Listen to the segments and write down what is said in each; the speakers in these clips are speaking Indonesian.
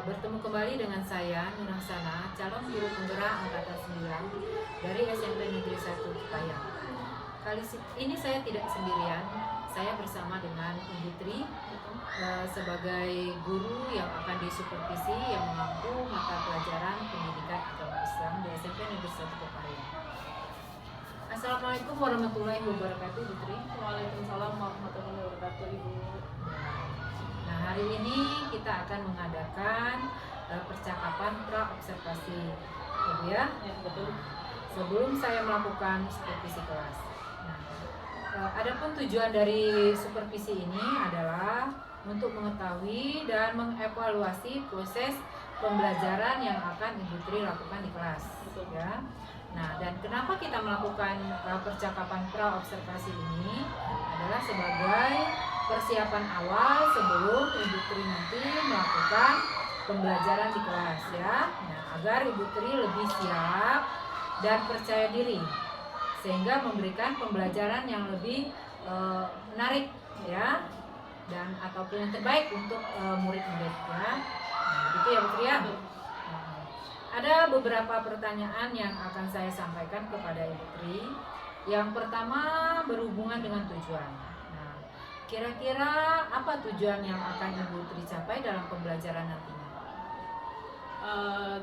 Bertemu kembali dengan saya, Nunang Sana, calon guru penggerak angkatan 9 dari SMP Negeri 1 Kepayang. Kali ini saya tidak sendirian, saya bersama dengan Ibu Tri sebagai guru yang akan disupervisi yang mengampu mata pelajaran pendidikan agama Islam di SMP Negeri 1 Kepayang. Assalamualaikum warahmatullahi wabarakatuh, Ibu Tri. Waalaikumsalam warahmatullahi wabarakatuh, Ibu. Nah, hari ini kita akan mengadakan percakapan pra-observasi, ya? Ya, betul. Sebelum saya melakukan supervisi kelas. Nah, adapun tujuan dari supervisi ini adalah untuk mengetahui dan mengevaluasi proses pembelajaran yang akan Ibu Tri lakukan di kelas, Betul. ya. Nah, dan kenapa kita melakukan percakapan pra-observasi ini adalah sebagai persiapan awal sebelum Ibu Tri nanti melakukan pembelajaran di kelas, ya. Nah, agar Ibu Tri lebih siap dan percaya diri sehingga memberikan pembelajaran yang lebih menarik, ya, dan ataupun yang terbaik untuk murid-murid, ya. Nah, gitu ya, Bu Tri, ya. Ada beberapa pertanyaan yang akan saya sampaikan kepada Ibu Tri. Yang pertama berhubungan dengan tujuan. Nah, kira-kira apa tujuan yang akan Ibu Tri capai dalam pembelajaran nantinya?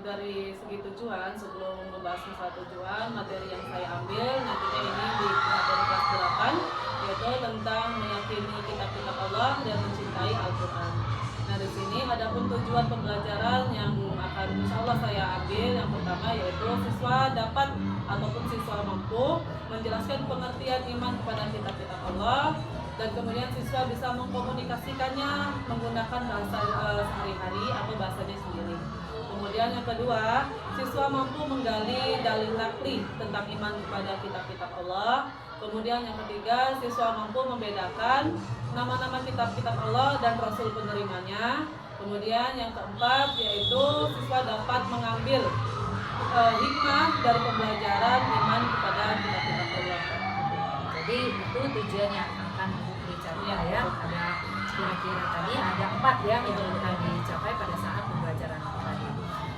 Dari segi tujuan, sebelum membahas masalah tujuan, materi yang saya ambil nantinya ini di materi kelas 8, yaitu tentang meyakini kitab-kitab Allah dan mencintai Al-Quran. Nah, di sini adapun tujuan pembelajaran yang akan insya Allah saya ambil, yang pertama yaitu siswa dapat ataupun siswa mampu menjelaskan pengertian iman kepada kitab-kitab Allah, dan kemudian siswa bisa mengkomunikasikannya menggunakan bahasa sehari-hari atau bahasanya sendiri. Kemudian yang kedua, siswa mampu menggali dalil nakli tentang iman kepada kitab-kitab Allah. Kemudian yang ketiga, siswa mampu membedakan nama-nama kitab-kitab Allah dan Rasul penerimanya. Kemudian yang keempat, yaitu siswa dapat mengambil hikmah dari pembelajaran iman kepada kitab-kitab Allah. Jadi itu tujuan yang akan Ibu Tri capai, ya. Ada kira-kira tadi ada 4 ya yang akan dicapai pada saat pembelajaran tadi.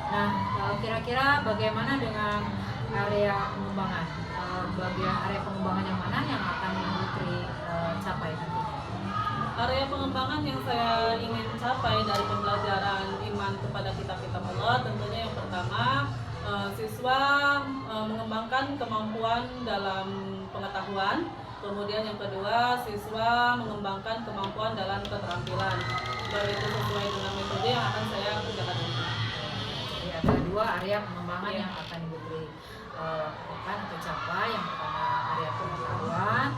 Nah, kira-kira bagaimana dengan area pengembangan? Bagian area pengembangan yang mana yang akan Ibu Tri capai nanti? Area pengembangan yang saya ingin capai dari pembelajaran iman kepada kitab-kitab Allah, tentunya yang pertama, siswa mengembangkan kemampuan dalam pengetahuan. Kemudian yang kedua, siswa mengembangkan kemampuan dalam keterampilan. Baik itu sesuai dengan metode yang akan saya kerjakan nanti. Jadi ada 2 area pengembangan yang akan Ibu Tri lakukan atau capai. Yang pertama area pengetahuan,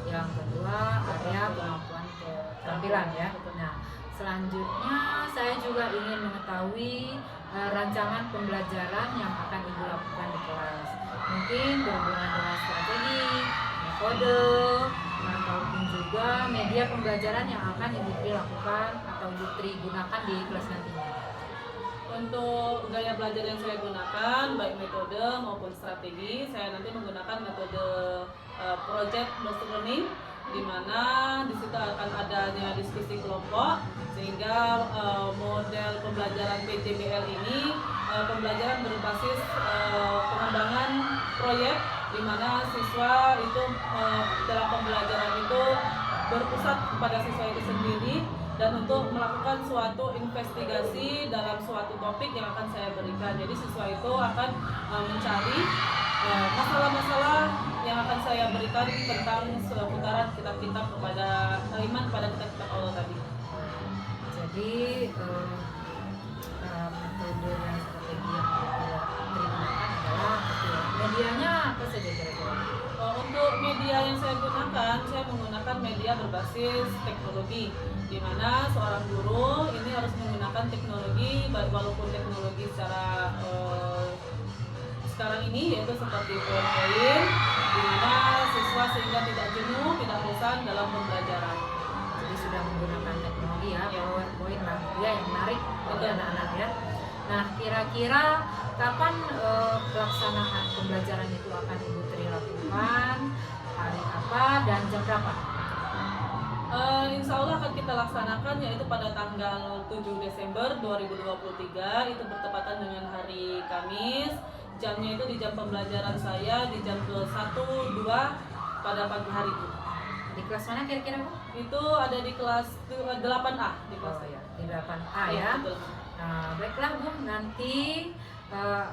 yang kedua area kemampuan keterampilan, ya. Nah, selanjutnya saya juga ingin mengetahui rancangan pembelajaran yang akan Ibu lakukan di kelas. Mungkin berhubungan dengan strategi, metode, ataupun juga media pembelajaran yang akan Ibu Tri lakukan atau Ibu Tri gunakan di kelas nantinya. Untuk gaya belajar yang saya gunakan, baik metode maupun strategi, saya nanti menggunakan metode project based learning, di mana di situ akan adanya diskusi kelompok, sehingga model pembelajaran PJBL ini pembelajaran berbasis pengembangan proyek, di mana siswa itu dalam pembelajaran itu berpusat kepada siswa itu sendiri, dan untuk melakukan suatu investigasi dalam suatu topik yang akan saya berikan. Jadi siswa itu akan mencari masalah-masalah yang akan saya berikan tentang seputaran kitab-kitab kepada iman kepada kitab-kitab Allah tadi. Jadi metode dan strategi yang digunakan adalah medianya apa saja kira-kira? Untuk media yang saya gunakan, saya menggunakan media berbasis teknologi, di mana seorang guru ini harus menggunakan teknologi, walaupun teknologi secara sekarang ini yaitu seperti PowerPoint, di mana siswa sehingga tidak jenuh, tidak bosan dalam pembelajaran. Jadi sudah menggunakan teknologi, ya, PowerPoint lah, ya, yang menarik bagi anak-anak, ya. Nah, kira-kira kapan pelaksanaan pembelajaran itu akan Ibu Tri lakukan, hari apa dan jam berapa? Insya Allah akan kita laksanakan yaitu pada tanggal 7 Desember 2023, itu bertepatan dengan hari Kamis. Jamnya itu di jam pembelajaran saya di jam 1-2 pada pagi hari itu. Di kelas mana kira-kira Bu? Itu ada di kelas 8A di kelas saya. Di 8A ya. Iya, betul. Nah, baiklah Bu, nanti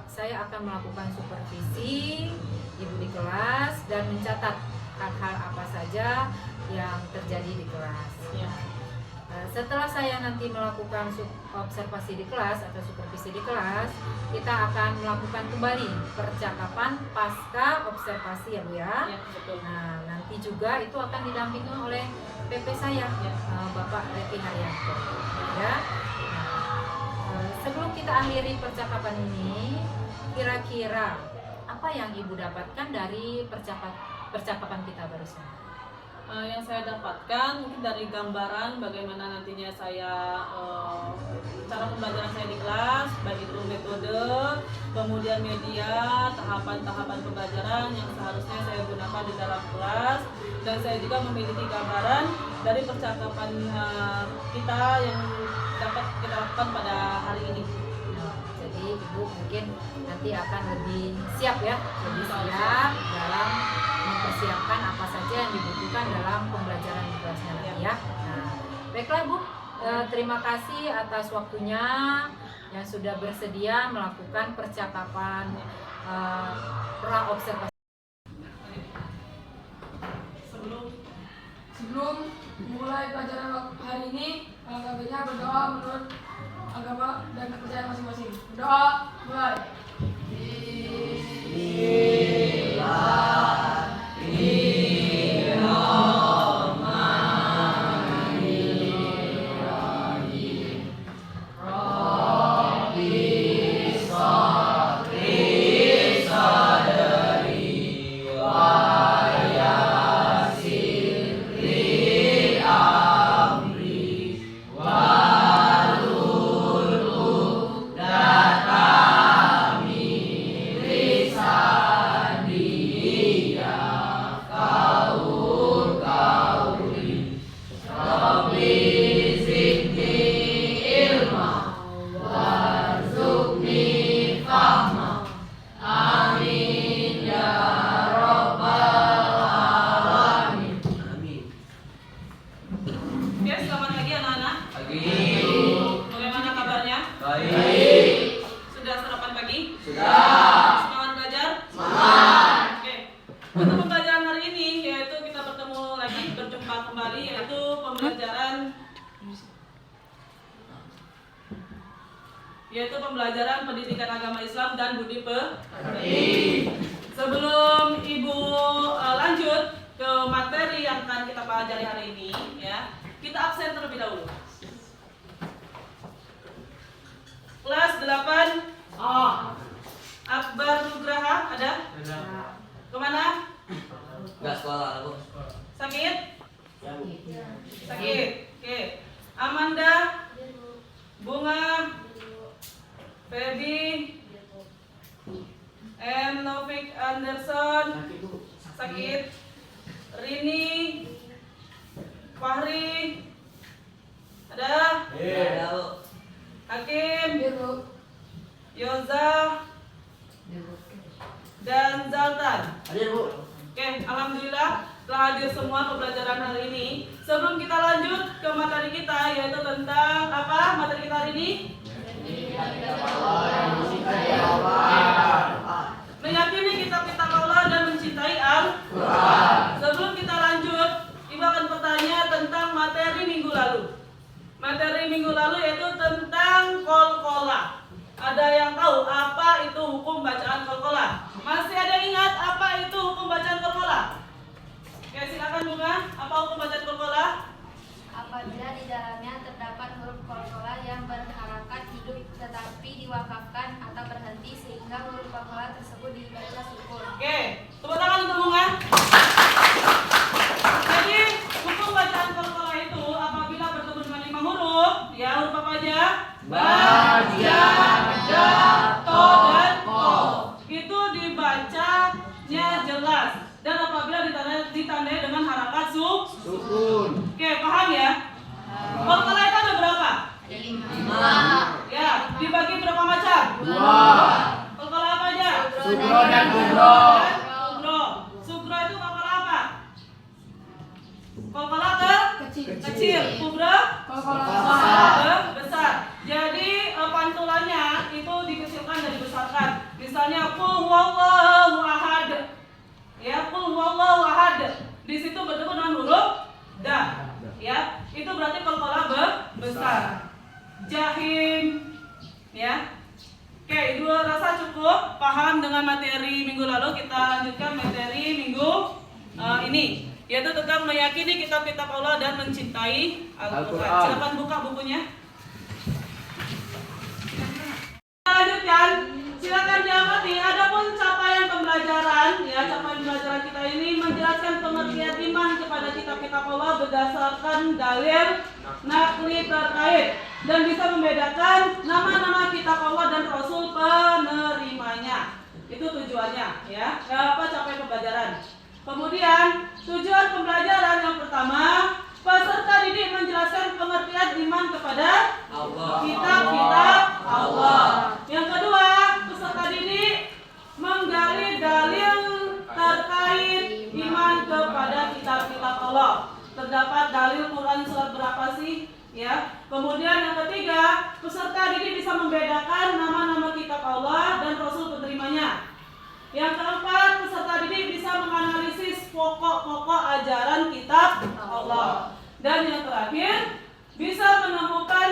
saya akan melakukan supervisi Ibu di kelas dan mencatat hal-hal apa saja yang terjadi di kelas. Ya. Setelah saya nanti melakukan observasi di kelas atau supervisi di kelas, kita akan melakukan kembali percakapan pasca observasi ya Bu ya. Ya, betul. Nah, nanti juga itu akan didampingi oleh PP saya, Ya. Bapak Revi Haryanto. Ya. Nah, sebelum kita akhiri percakapan ini, kira-kira apa yang Ibu dapatkan dari percakapan kita barusan? Yang saya dapatkan mungkin dari gambaran bagaimana nantinya saya cara pembelajaran saya di kelas, baik itu metode, kemudian media, tahapan-tahapan pembelajaran yang seharusnya saya gunakan di dalam kelas, dan saya juga memiliki gambaran dari percakapan kita yang dapat kita lakukan pada hari ini. Jadi Ibu mungkin nanti akan lebih siap ya, lebih siap dalam mempersiapkan apa saja yang dibutuhkan dalam pembelajaran di kelasnya nanti ya. Nah, baiklah Bu, terima kasih atas waktunya yang sudah bersedia melakukan percakapan pra observasi. Sebelum mulai pelajaran hari ini, alangkah berdoa menurut agama dan kepercayaan masing-masing. Berdoa, mulai. Oke, selamat pagi anak-anak. Pagi. Bagaimana kabarnya? Baik. Sudah sarapan pagi? Sudah. Semangat belajar? Semangat. Oke. Untuk pembelajaran hari ini yaitu kita bertemu lagi, berjumpa kembali yaitu pembelajaran pendidikan agama Islam dan budi pekerti. Sebelum Ibu lanjut ke materi yang akan kita pelajari hari ini, ya, kita absen terlebih dahulu. Kelas 8A. Akbar Nugraha ada? Kemana? Enggak sekolah, Bu. Sakit? Sakit. Oke. Amanda, Bunga, Feby, M. Novik Anderson, sakit. Rini, Fahri, ada? Ada, Bu. Hakim, Biru. Yoza, dan Zaltan. Hadir, Bu. Oke, alhamdulillah telah hadir semua pembelajaran hari ini. Sebelum kita lanjut ke materi kita, yaitu tentang apa materi kita hari ini? Meyakini kitab-kitab Allah dan mencintai Al-Quran. Sebelum kita lanjut, Ibu akan bertanya tentang materi minggu lalu. Materi minggu lalu yaitu tentang qalqalah. Ada yang tahu apa itu hukum bacaan qalqalah? Masih ada yang ingat apa itu hukum bacaan qalqalah? Oke, silakan Bunga. Apa hukum bacaan qalqalah? Apabila di dalamnya terdapat huruf qalqalah yang berharakat hidup tetapi diwakafkan atau berhenti sehingga huruf qalqalah tersebut dibaca sukun. Oke, tepuk tangan untuk Bunga. Jadi, hukum bacaan qalqalah itu apabila bertemu dengan 5 huruf, ya huruf apa aja? Ba, ja, da, to, dan ko. Itu dibacanya jelas. Dan apabila ditandai dengan harakat sukun. Oke, paham? Ya, dibagi berapa macam? 2. Kolkola apa aja? Sugro dan kubro. Sugro. Sugro itu kolkola apa? Kolkola kecil. Kubro besar. Jadi pantulannya itu dikecilkan dan dibesarkan. Misalnya qul huwallahu ahad. Ya, qul huwallahu ahad. Di situ bertemu dengan huruf da. Ya, itu berarti kolkola besar. Jahim. Ya. Oke, Ibu rasa cukup paham dengan materi minggu lalu. Kita lanjutkan materi minggu ini, yaitu tentang meyakini kitab-kitab Allah dan mencintai Al-Quran. Silakan buka bukunya. Kita lanjutkan. Silakan diamati. Adapun capaian pembelajaran, ya capaian pembelajaran kita ini menjelaskan pengertian iman kepada kitab-kitab Allah berdasarkan dalil nakli terkait dan bisa membedakan nama-nama kitab Allah dan Rasul penerimanya. Itu tujuannya, ya. Apa capaian pembelajaran? Kemudian tujuan pembelajaran yang pertama, peserta didik menjelaskan pengertian iman kepada kitab-kitab Allah. Yang kedua, peserta didik menggali dalil terkait iman kepada kitab-kitab Allah. Terdapat dalil Quran surat berapa sih? Ya. Kemudian yang ketiga, peserta didik bisa membedakan nama-nama kitab Allah dan Rasul penerimanya. Yang keempat, peserta didik bisa menganalisis pokok-pokok ajaran kitab Allah. Dan yang terakhir, bisa menemukan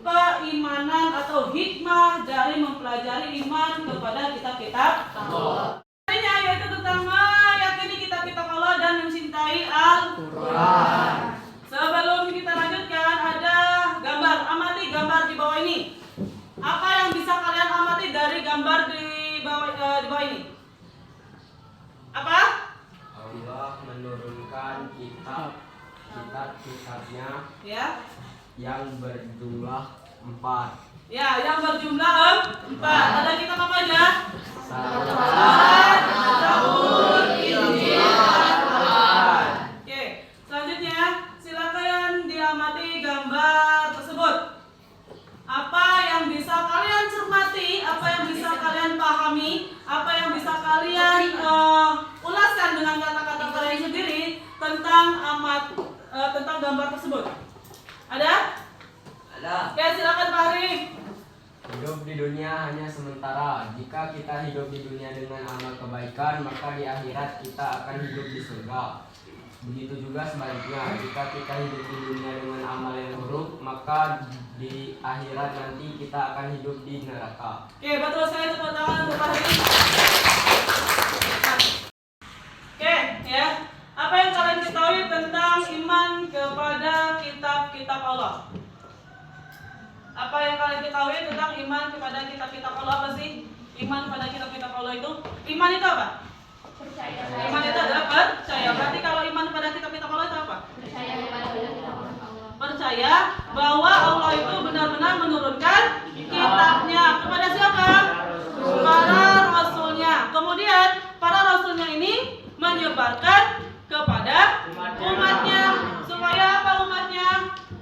keimanan atau hikmah dari mempelajari iman kepada kitab-kitab Allah. Intinya yaitu tentang meyakini kitab-kitab Allah dan mencintai Al-Quran. Sebelum kita lanjutkan, ada gambar. Amati gambar di bawah ini. Apa yang bisa kalian amati dari gambar di bawah ini? Apa? Allah menurunkan kitab-kitabnya Ya. yang berjumlah 4. Ya, yang berjumlah 4. Ada kitab apa aja? Salat, Zabur, Injil, Al-Quran. Oke, selanjutnya silakan diamati gambar tersebut. Apa yang bisa kalian cermati, apa yang bisa kalian pahami, apa yang bisa kalian ulaskan dengan kata-kata kalian sendiri tentang tentang gambar tersebut? Ada? Oke, silakan Pak Arif. hidup di dunia hanya sementara. Jika kita hidup di dunia dengan amal kebaikan, maka di akhirat kita akan hidup di surga. Begitu juga sebaliknya, jika kita hidup di dunia dengan amal yang buruk, maka di akhirat nanti kita akan hidup di neraka. Oke, betul sekali, tepuk tangan untuk Pak Arif. Oke, ya. Apa yang kalian ketahui tentang iman kepada kitab-kitab Allah? Apa yang kalian ketahui tentang iman kepada kitab-kitab Allah? Apa sih iman pada kitab-kitab Allah itu? Iman itu apa? Percaya. Iman itu adalah percaya. Berarti kalau iman pada kitab-kitab Allah itu apa? Percaya kepada kitab Allah. Percaya bahwa Allah itu benar-benar menurunkan kitabnya kepada siapa? Para rasulnya. Kemudian para rasulnya ini menyebarkan kepada umatnya supaya apa umatnya?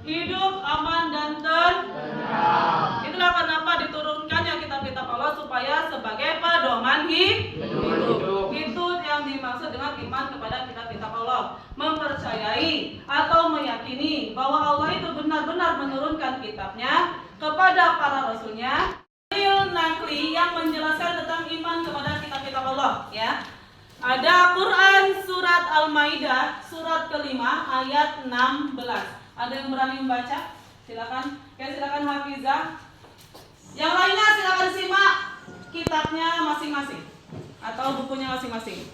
Hidup aman dan tenang. Itulah kenapa diturunkannya kitab-kitab Allah supaya sebagai pedoman hidup. Itu yang dimaksud dengan iman kepada kitab-kitab Allah. Mempercayai atau meyakini bahwa Allah itu benar-benar menurunkan kitabnya kepada para rasulnya. Dalil nakli yang menjelaskan tentang iman kepada kitab-kitab Allah, ya. Ada Quran surat Al-Maidah surat kelima ayat 16. Ada yang berani membaca? Silakan. Oke, silakan Hafizah. Yang lainnya silakan simak kitabnya masing-masing atau bukunya masing-masing.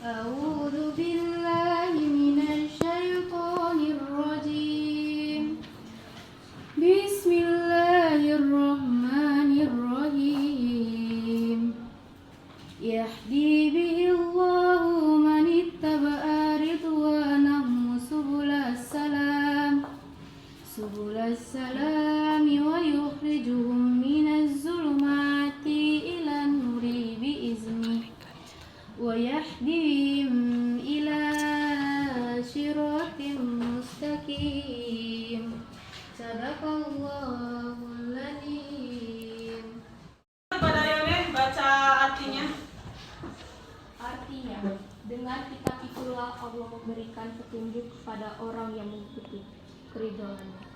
A'udzu billahi minasy syaithanir rajim. Bismillahirrahmanirrahim. Yahdi bihi Allahu man ittaba'a ridwanahu subulas salami wa yukhrijuhum minaz zulumati ilan nuri bi'izni wa yahdihim ila siratim mustaqim. Sadaqallahu kepada orang yang mengikuti keridhaannya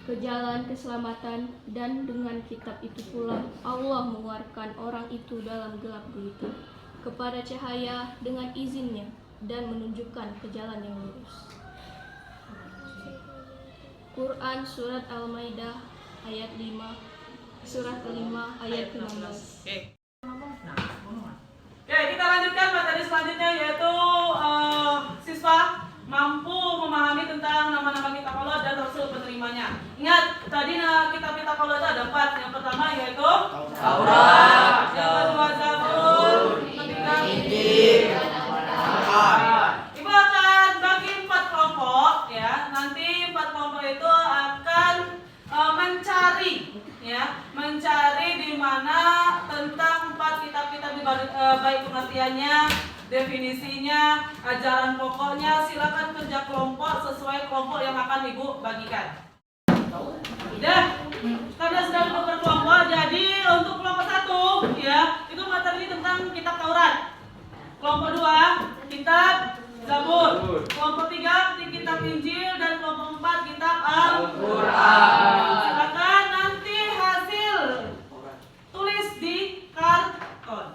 ke jalan keselamatan, dan dengan kitab itu pula Allah mengeluarkan orang itu dalam gelap gulita kepada cahaya dengan izinnya dan menunjukkan ke jalan yang lurus. Quran Surat Al-Maidah ayat 5, surat kelima ayat 16. Oke, kita lanjutkan materi selanjutnya, yaitu siswa mampu memahami tentang nama-nama kitab Allah dan Rasul penerimanya. Ingat, tadi kitab-kitab Allah itu ada 4. Yang pertama yaitu Taurat, yang kedua Zabur, ketiga Injil. Ibu akan bagi 4 kelompok ya. Nanti 4 kelompok itu akan mencari di mana tentang 4 kitab-kitab di baik pengertiannya, definisinya, ajaran pokoknya. Silakan kerja kelompok sesuai kelompok yang akan Ibu bagikan. Udah, karena sudah berkelompok, jadi untuk kelompok 1 ya, itu materi tentang kitab Taurat. Kelompok 2 kitab Zabur. Kelompok 3 kitab Injil, dan kelompok 4 kitab Al-Quran. Silakan nanti hasil tulis di karton.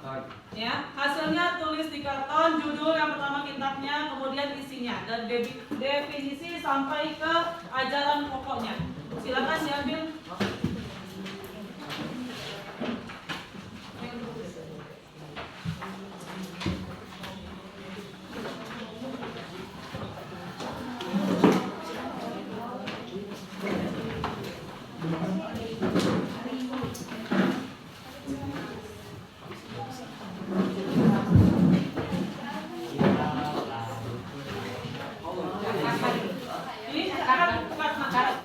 Ya, hasilnya tulis di karton, judul yang pertama kitabnya, kemudian isinya, dan definisi sampai ke ajaran pokoknya. Silakan diambil. Ini akan bukan makanan.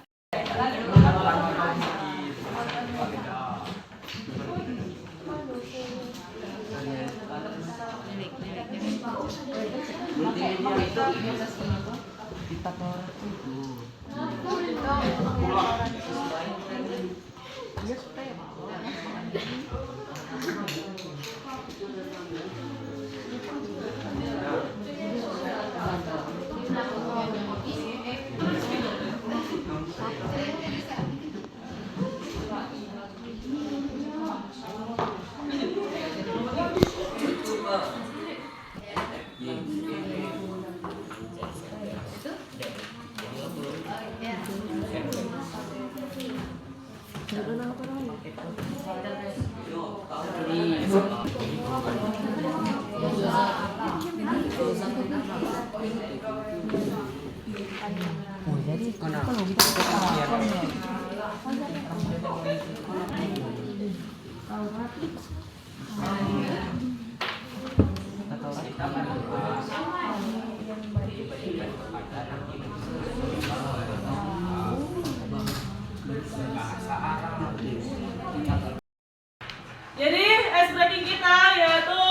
Jadi ice breaking kita yaitu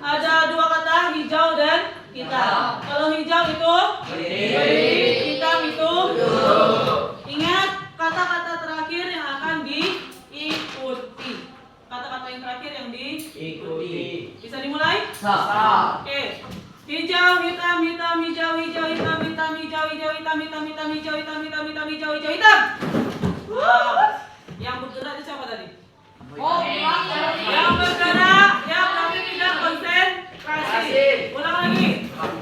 ada 2 kata, hijau dan hitam. Kalau hijau itu berdiri, hitam itu duduk. Ingat kata-kata terakhir yang akan diikuti. Kata-kata yang terakhir yang diikuti. Bisa dimulai? Oke. Hijau, hitam, hitam, hijau, hijau, hitam, hitam, hijau, hijau, hitam, hitam, hitam, hijau, hitam, hitam, hitam, hijau, hijau, hitam. Yang bergerak itu siapa tadi? Yang bergerak, yang berarti tidak konsentrasi. Ulang lagi.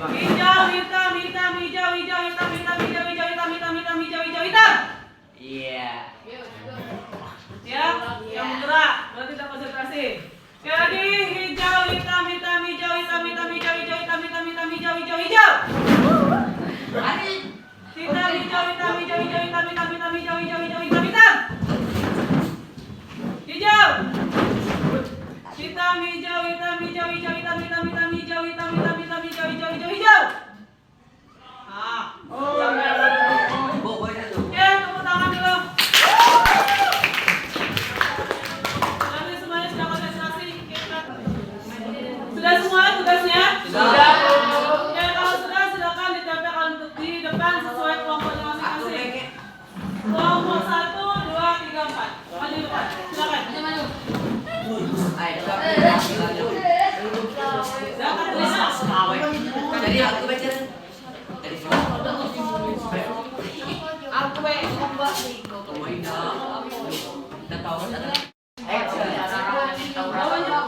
Hijau, hitam, hitam, hijau, hijau, hitam, hitam, hijau, hijau, hitam, hitam, hitam, hijau, hijau, hitam. Iya. Ya, yang bergerak berarti tidak konsentrasi. Jadi hijau, hitam, hitam, hijau, hitam, hitam, hijau, hijau, hitam, hitam, hitam, hijau, hijau, hijau. Hitam, hijau, hitam, hijau, hijau, hitam, hitam, hitam, hijau, hijau, hijau, hitam, hitam. Hijau. Hitam, hijau, hitam, hijau, hijau, hitam, hitam, hitam, hijau, hitam, hitam, hitam, hijau, hijau, hijau, hijau. Oke, tepuk tangan dulu. Nanti semuanya sudah konsentrasi. Sudah semua tugasnya? Sudah. Oke, kalau sudah silakan ditempelkan di depan sesuai kelompoknya masing-masing. Kelompok 1, 2, 3, 4. Maju depan. Silakan. Ayo,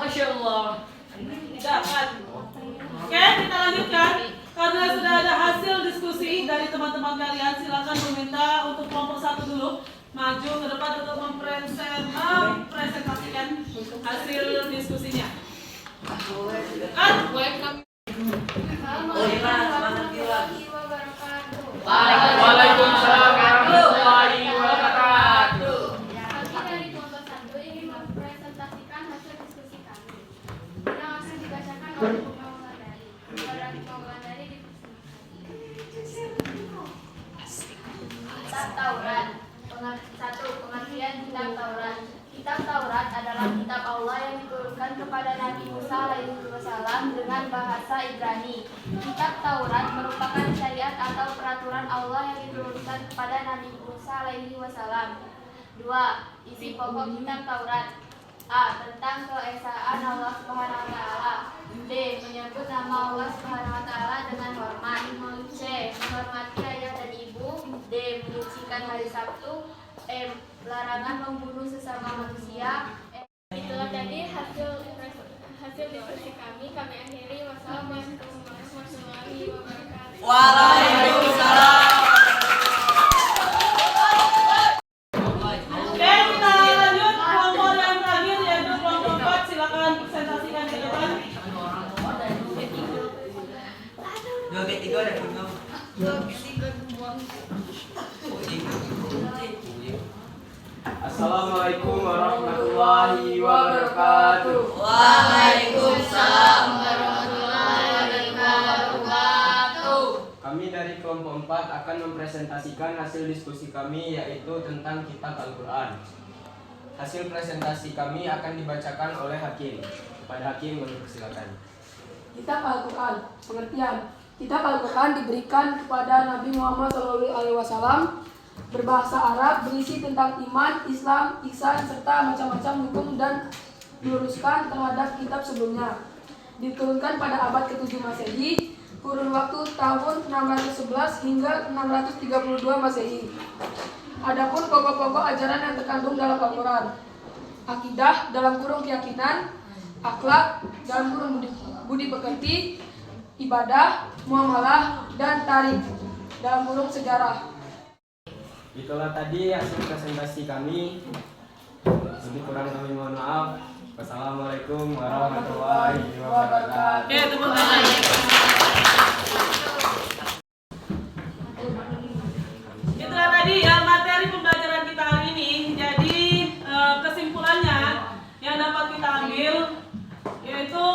Masya Allah. Dapat. Oke, kita lanjutkan. Karena sudah ada hasil diskusi dari teman-teman kalian, silakan meminta untuk kelompok 1 dulu maju ke depan untuk mempresentasikan hasil diskusinya. Waalaikumsalam warahmatullahi wabarakatuh. Kami dari kelompok 1 ingin mempresentasikan hasil diskusi kami yang akan dibacakan oleh Pengulandari Kitab Taurat. 1. Pengertian Kitab Taurat. Kitab Taurat adalah kitab Allah yang diturunkan kepada Nabi Musa alaihissalam dengan bahasa Ibrani. Kitab Taurat merupakan syariat atau peraturan Allah yang diturunkan kepada Nabi Musa alaihissalam. 2. Isi pokok kitab Taurat. A. Tentang keesaan Allah Subhanahu wa taala. B. Menyebut nama Allah Subhanahu wa taala dengan hormat. C. Menghormati ayah dan ibu. D. Menyucikan hari Sabtu. E. Larangan membunuh sesama manusia. Itulah tadi hasil diskusi kami akhiri. Wassalamualaikum warahmatullahi wabarakatuh. Waalaikumsalam. Oke, kita lanjut kelompok yang terakhir yaitu kelompok 4. Silakan presentasikan ke depan. Dua ketiga ada bunga. Assalamualaikum warahmatullahi wabarakatuh. Waalaikumsalam warahmatullahi wabarakatuh. Kami dari kelompok 4 akan mempresentasikan hasil diskusi kami yaitu tentang kitab Al-Quran. Hasil presentasi kami akan dibacakan oleh Hakim. Kepada Hakim, silakan. Kitab Al-Quran. Pengertian. Kitab Al-Quran diberikan kepada Nabi Muhammad SAW, berbahasa Arab, berisi tentang iman, Islam, ihsan, serta macam-macam hukum dan meluruskan terhadap kitab sebelumnya. Diturunkan pada abad ke-7 Masehi, kurun waktu tahun 611 hingga 632 Masehi. Adapun pokok-pokok ajaran yang terkandung dalam Al-Quran: akidah dalam kurung keyakinan, akhlak dalam kurung budi pekerti, ibadah, muamalah, dan tarikh dalam kurung sejarah. Itulah tadi hasil presentasi kami. Lebih kurang kami mohon maaf. Wassalamualaikum warahmatullahi wabarakatuh. Oke, tepuk tangan. Itulah tadi ya materi pembelajaran kita hari ini. Jadi kesimpulannya yang dapat kita ambil yaitu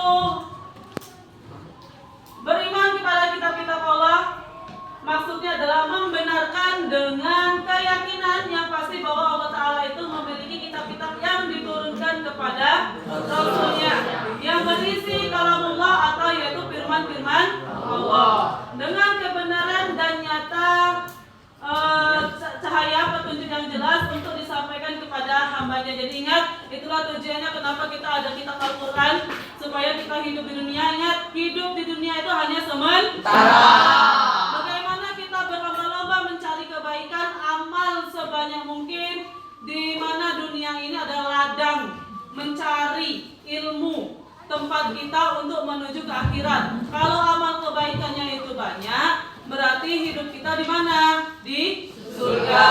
beriman kepada kitab-kitab Allah. Maksudnya adalah membenarkan dengan keyakinan yang pasti bahwa Allah Ta'ala itu memiliki kitab-kitab yang diturunkan kepada Rasulnya yang berisi kalamullah atau yaitu firman-firman Allah dengan kebenaran dan nyata, cahaya petunjuk yang jelas untuk disampaikan kepada hambanya. Jadi ingat, itulah tujuannya kenapa kita ada kitab Al-Quran, supaya kita hidup di dunia. Ingat, hidup di dunia itu hanya sementara. Bagaimana kita berlomba-lomba mencari kebaikan, amal sebanyak mungkin, di mana dunia ini adalah ladang mencari ilmu, tempat kita untuk menuju ke akhirat. Kalau amal kebaikannya itu banyak, berarti hidup kita di mana? Di surga.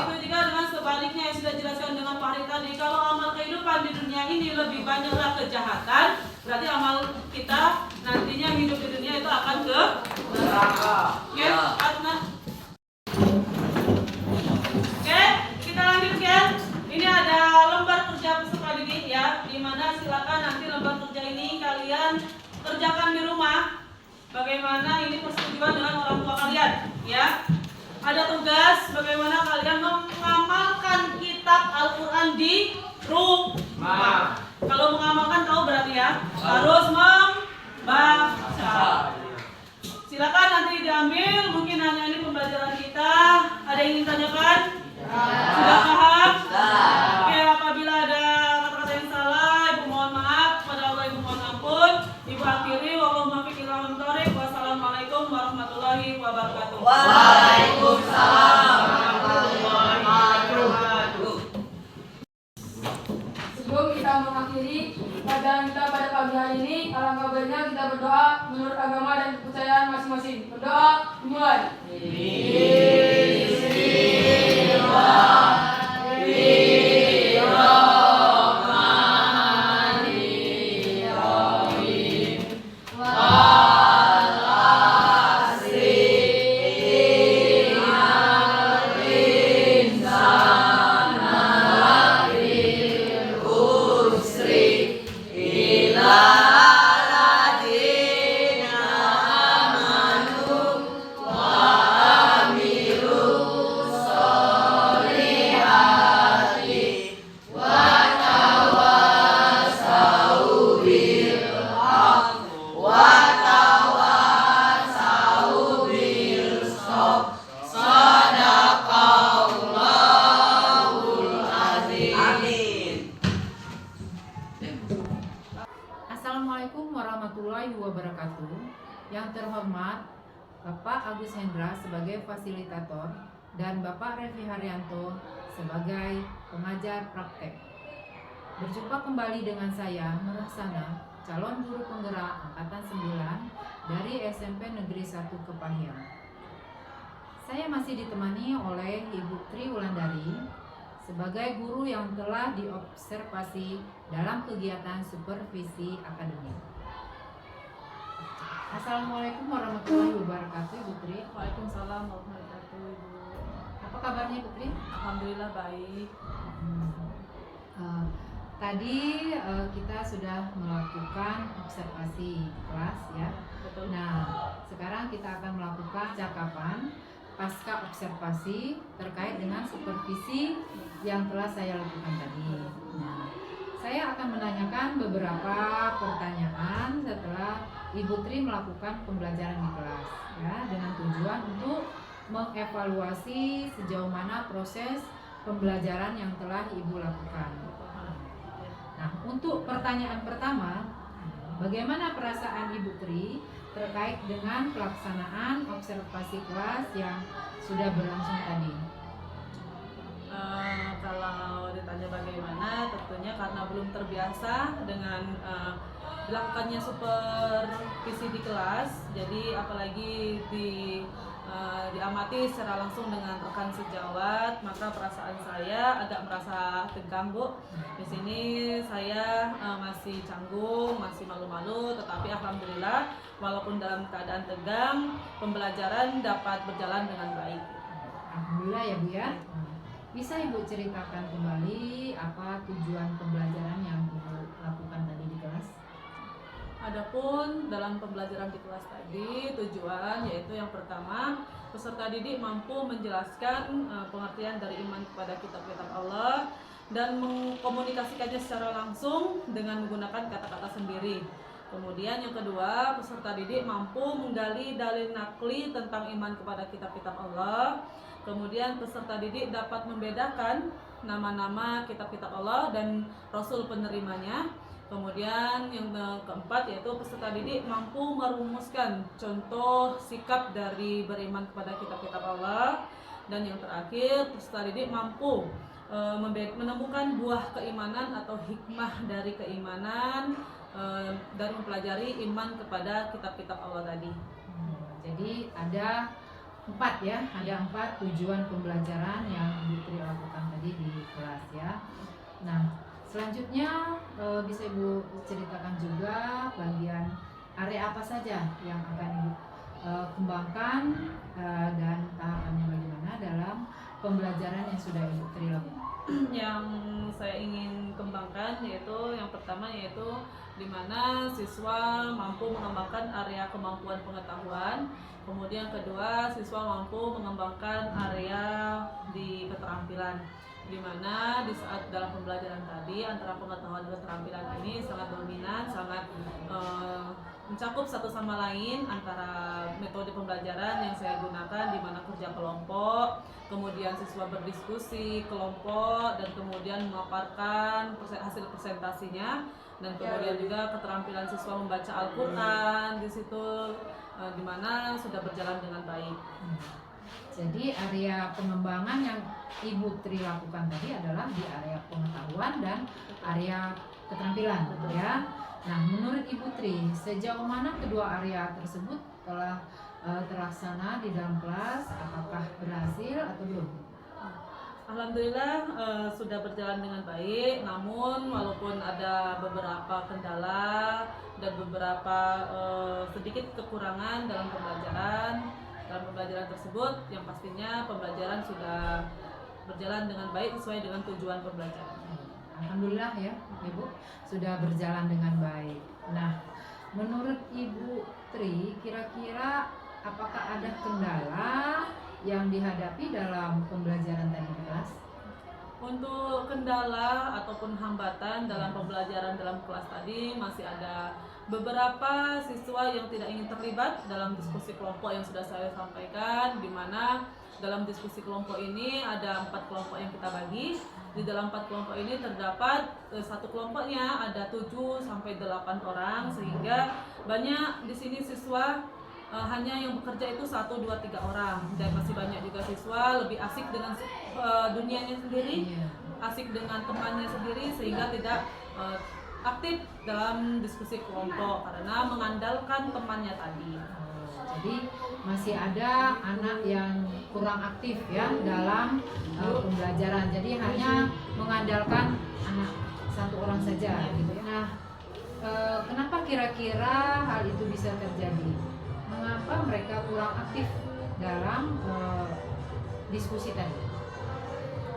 Begitu juga dengan sebaliknya yang sudah dijelaskan dengan Pak Hari tadi. Kalau amal kehidupan di dunia ini lebih banyaklah kejahatan, berarti amal kita nantinya hidup di dunia itu akan ke neraka. Oke, karena kita lanjutkan. Ini ada lembar kerja peserta didik ya, dimana silakan nanti lembar kerja ini kalian kerjakan di rumah. Bagaimana ini persetujuan dengan orang tua kalian ya. Ada tugas bagaimana kalian mengamalkan kitab Al-Quran di rumah. Kalau mengamalkan tahu berarti ya harus membaca. Silakan nanti diambil. Mungkin hanya ini pembelajaran kita. Ada yang ingin tanyakan? Sudah paham? Oke, apabila ada kata-kata yang salah, Ibu mohon maaf. Pada Allah Ibu mohon ampun. Ibu akhiri. Wallahumma fiqh ilham thoriq. Wassalamualaikum warahmatullahi wabarakatuh. Waalaikumsalam warahmatullahi wabarakatuh. Sebelum kita mengakhiri pelajaran kita pada pagi hari ini, alangkah baiknya kita berdoa menurut agama dan kepercayaan masing-masing. Berdoa dimulai. Assalamualaikum warahmatullahi wabarakatuh. Yang terhormat Bapak Agus Hendra sebagai fasilitator dan Bapak Revi Haryanto sebagai pengajar praktek. Berjumpa kembali dengan saya, Merahsana, calon guru penggerak Angkatan 9 dari SMP Negeri 1 Kepahyang. Saya masih ditemani oleh Ibu Tri Wulandari sebagai guru yang telah diobservasi dalam kegiatan supervisi akademik. Assalamualaikum warahmatullahi wabarakatuh, Ibu Tri. Waalaikumsalam warahmatullahi wabarakatuh, Ibu. Apa kabarnya, Ibu Tri? Alhamdulillah baik. Tadi kita sudah melakukan observasi kelas ya. Betul. Nah, sekarang kita akan melakukan cakapan pasca observasi terkait dengan supervisi yang telah saya lakukan tadi. Nah, saya akan menanyakan beberapa pertanyaan setelah Ibu Tri melakukan pembelajaran di kelas ya, dengan tujuan untuk mengevaluasi sejauh mana proses pembelajaran yang telah Ibu lakukan. Nah, untuk pertanyaan pertama, bagaimana perasaan Ibu Tri terkait dengan pelaksanaan observasi kelas yang sudah berlangsung tadi? Kalau ditanya bagaimana, tentunya karena belum terbiasa dengan dilakukannya supervisi di kelas, jadi apalagi diamati secara langsung dengan rekan sejawat, maka perasaan saya agak merasa tegang, Bu. Di sini saya masih canggung, masih malu-malu, tetapi alhamdulillah walaupun dalam keadaan tegang, pembelajaran dapat berjalan dengan baik. Alhamdulillah ya, Bu ya. Bisa Ibu ceritakan kembali apa tujuan pembelajaran yang Ibu lakukan tadi di kelas? Adapun dalam pembelajaran di kelas tadi, tujuan yaitu yang pertama, peserta didik mampu menjelaskan pengertian dari iman kepada kitab-kitab Allah dan mengkomunikasikannya secara langsung dengan menggunakan kata-kata sendiri. Kemudian yang kedua, peserta didik mampu menggali dalil nakli tentang iman kepada kitab-kitab Allah. Kemudian peserta didik dapat membedakan nama-nama kitab-kitab Allah dan Rasul penerimanya. Kemudian yang keempat yaitu peserta didik mampu merumuskan contoh sikap dari beriman kepada kitab-kitab Allah. Dan yang terakhir, peserta didik mampu menemukan buah keimanan atau hikmah dari keimanan dan mempelajari iman kepada kitab-kitab Allah tadi. Jadi ada 4 ya, ada 4 tujuan pembelajaran yang Ibu Tri lakukan tadi di kelas ya. Nah, selanjutnya bisa Ibu ceritakan juga bagian area apa saja yang akan Ibu kembangkan dan tahapannya bagaimana dalam pembelajaran yang sudah Ibu Tri lakukan. Yang saya ingin kembangkan yaitu yang pertama yaitu di mana siswa mampu mengembangkan area kemampuan pengetahuan. Kemudian kedua, siswa mampu mengembangkan area di keterampilan, di mana di saat dalam pembelajaran tadi antara pengetahuan dan keterampilan ini sangat dominan, sangat mencakup satu sama lain antara metode pembelajaran yang saya gunakan di mana kerja kelompok, kemudian siswa berdiskusi kelompok dan kemudian memaparkan hasil presentasinya, dan kemudian juga keterampilan siswa membaca Al-Quran di situ di mana sudah berjalan dengan baik. Jadi area pengembangan yang Ibu Tri lakukan tadi adalah di area pengetahuan dan area keterampilan, ya. Nah, menurut Ibu Tri, sejauh mana kedua area tersebut telah terlaksana di dalam kelas? Apakah berhasil atau belum? Alhamdulillah sudah berjalan dengan baik, namun walaupun ada beberapa kendala dan beberapa sedikit kekurangan dalam pembelajaran tersebut, yang pastinya pembelajaran sudah berjalan dengan baik sesuai dengan tujuan pembelajaran. Alhamdulillah ya Ibu, sudah berjalan dengan baik. Nah, menurut Ibu Tri, kira-kira apakah ada kendala yang dihadapi dalam pembelajaran tadi di kelas? Untuk kendala ataupun hambatan dalam pembelajaran dalam kelas tadi, masih ada beberapa siswa yang tidak ingin terlibat dalam diskusi kelompok yang sudah saya sampaikan, di mana dalam diskusi kelompok ini ada 4 kelompok yang kita bagi. Di dalam 4 kelompok ini terdapat satu kelompoknya ada 7 sampai 8 orang, sehingga banyak di sini siswa hanya yang bekerja itu 1, 2, 3 orang, dan masih banyak juga siswa lebih asik dengan dunianya sendiri, asik dengan temannya sendiri, sehingga tidak aktif dalam diskusi kelompok karena mengandalkan temannya tadi. Jadi masih ada anak yang kurang aktif ya dalam pembelajaran. Jadi hanya mengandalkan anak satu orang saja gitu. Nah, kenapa kira-kira hal itu bisa terjadi? Mengapa mereka kurang aktif dalam diskusi tadi?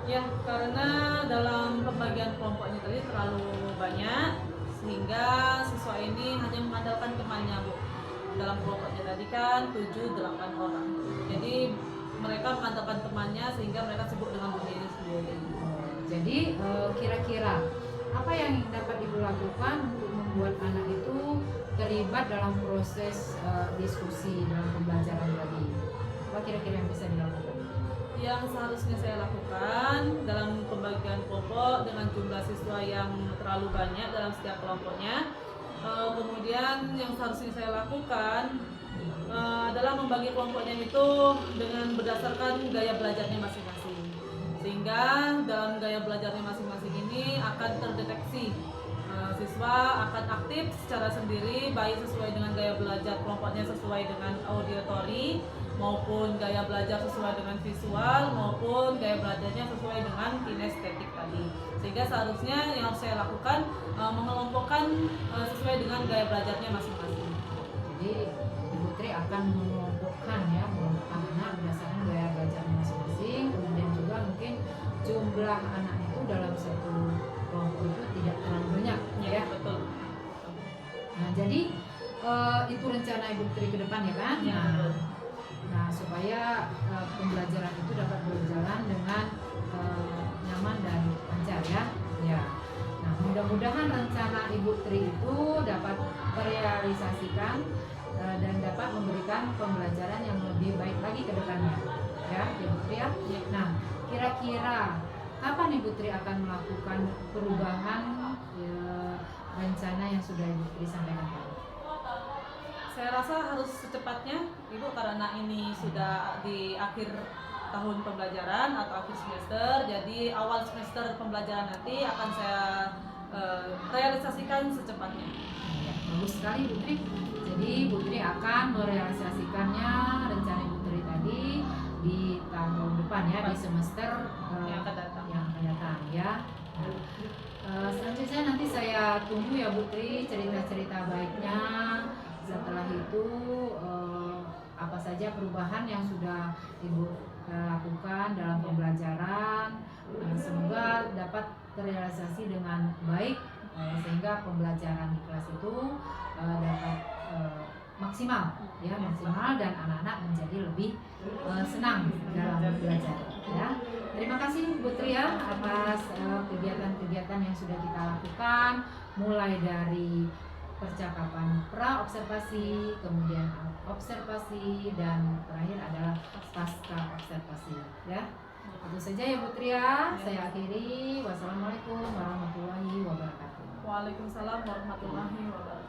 Ya, karena dalam pembagian kelompoknya tadi terlalu banyak, sehingga siswa ini hanya mengandalkan temannya, Bu. Dalam kelompoknya tadi kan 7-8 orang. Jadi mereka mengandalkan temannya sehingga mereka sibuk dengan dunianya sendiri. Jadi kira-kira apa yang dapat Ibu lakukan untuk membuat anak itu terlibat dalam proses diskusi dalam pembelajaran tadi? Apa kira-kira yang bisa dilakukan? Yang seharusnya saya lakukan dalam pembagian kelompok dengan jumlah siswa yang terlalu banyak dalam setiap kelompoknya, kemudian yang seharusnya saya lakukan adalah membagi kelompoknya itu dengan berdasarkan gaya belajarnya masing-masing, sehingga dalam gaya belajarnya masing-masing ini akan terdeteksi siswa akan aktif secara sendiri, baik sesuai dengan gaya belajar kelompoknya sesuai dengan auditori, maupun gaya belajar sesuai dengan visual, maupun gaya belajarnya sesuai dengan kinestetik tadi. Sehingga seharusnya yang harus saya lakukan mengelompokkan sesuai dengan gaya belajarnya masing-masing. Jadi Ibu Tri akan mengelompokkan anak berdasarkan gaya belajarnya masing-masing, kemudian juga mungkin jumlah anak itu dalam satu kelompok itu tidak terlalu banyak, ya. Betul. Nah, jadi itu rencana Ibu Tri ke depan ya kan? Ya, Nah, supaya pembelajaran itu dapat berjalan dengan nyaman dan lancar ya. Ya. Nah, mudah-mudahan rencana Ibu Tri itu dapat terrealisasikan dan dapat memberikan pembelajaran yang lebih baik lagi ke depannya. Ya, Ibu Tri ya. Nah, kira-kira kapan Ibu Tri akan melakukan perubahan rencana yang sudah Ibu Tri sampaikan tadi? Saya rasa harus secepatnya, Ibu, karena ini sudah di akhir tahun pembelajaran atau akhir semester. Jadi awal semester pembelajaran nanti akan saya realisasikan secepatnya. Ya, bagus sekali Bu Tri. Jadi Bu Tri akan merealisasikannya rencana Bu Tri tadi di tahun depan ya, di semester Yang akan datang. Ya. Selanjutnya nanti saya tunggu ya Bu Tri cerita-cerita baiknya. Setelah itu apa saja perubahan yang sudah Ibu lakukan dalam pembelajaran, semoga dapat terrealisasi dengan baik sehingga pembelajaran di kelas itu dapat maksimal dan anak-anak menjadi lebih senang dalam belajar ya. Terima kasih Bu Tri ya atas kegiatan-kegiatan yang sudah kita lakukan, mulai dari percakapan pra-observasi, kemudian observasi, dan terakhir adalah pasca observasi ya. Itu saja ya Bu Tri ya. Saya akhiri. Wassalamualaikum warahmatullahi wabarakatuh. Waalaikumsalam warahmatullahi wabarakatuh.